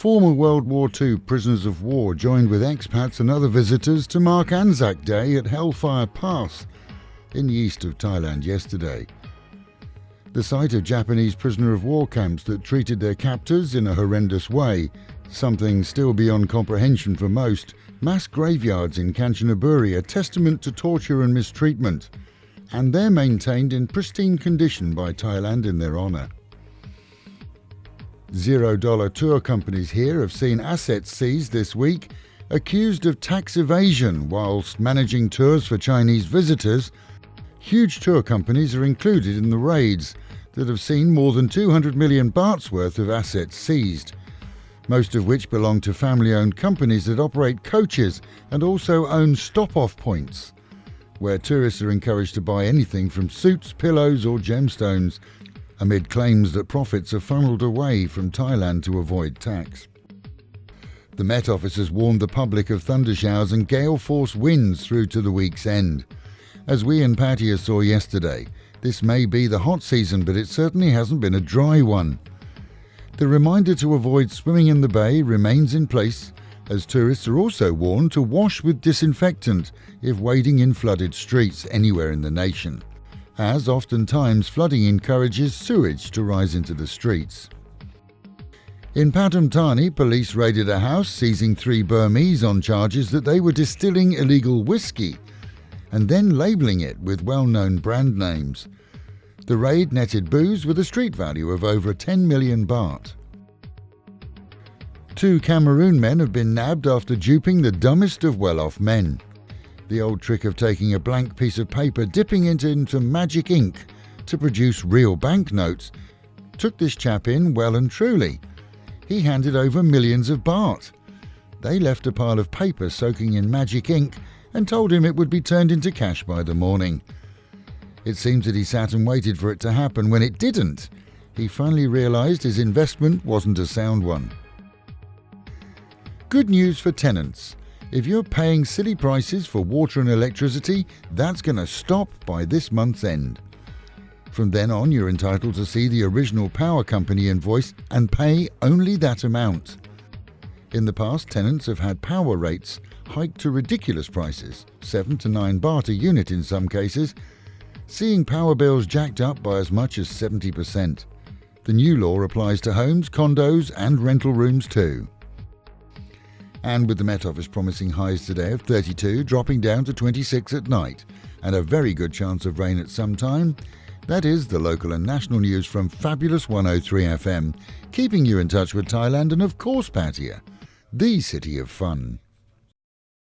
Former World War II prisoners of war joined with expats and other visitors to mark Anzac Day at Hellfire Pass in the east of Thailand yesterday. The sight of Japanese prisoner of war camps that treated their captors in a horrendous way, something still beyond comprehension for most, mass graveyards in Kanchanaburi are testament to torture and mistreatment, and they're maintained in pristine condition by Thailand in their honour. $0 tour companies here have seen assets seized this week, accused of tax evasion whilst managing tours for Chinese visitors. Huge tour companies are included in the raids that have seen more than 200 million bahts worth of assets seized, most of which belong to family-owned companies that operate coaches and also own stop-off points, where tourists are encouraged to buy anything from suits, pillows or gemstones, amid claims that profits are funneled away from Thailand to avoid tax. The Met Office has warned the public of thundershowers and gale-force winds through to the week's end. As we in Pattaya saw yesterday, this may be the hot season, but it certainly hasn't been a dry one. The reminder to avoid swimming in the bay remains in place, as tourists are also warned to wash with disinfectant if wading in flooded streets anywhere in the nation, as oftentimes flooding encourages sewage to rise into the streets. In Pathum Thani, police raided a house, seizing 3 Burmese on charges that they were distilling illegal whiskey and then labelling it with well-known brand names. The raid netted booze with a street value of over 10 million baht. 2 Cameroon men have been nabbed after duping the dumbest of well-off men. The old trick of taking a blank piece of paper, dipping it into magic ink to produce real banknotes, took this chap in well and truly. He handed over millions of baht. They left a pile of paper soaking in magic ink and told him it would be turned into cash by the morning. It seems that he sat and waited for it to happen. When it didn't, he finally realised his investment wasn't a sound one. Good news for tenants. If you're paying silly prices for water and electricity, that's going to stop by this month's end. From then on, you're entitled to see the original power company invoice and pay only that amount. In the past, tenants have had power rates hiked to ridiculous prices, 7 to 9 baht a unit in some cases, seeing power bills jacked up by as much as 70%. The new law applies to homes, condos and rental rooms too. And with the Met Office promising highs today of 32, dropping down to 26 at night, and a very good chance of rain at some time, that is the local and national news from Fabulous 103 FM, keeping you in touch with Thailand and of course Pattaya, the city of fun.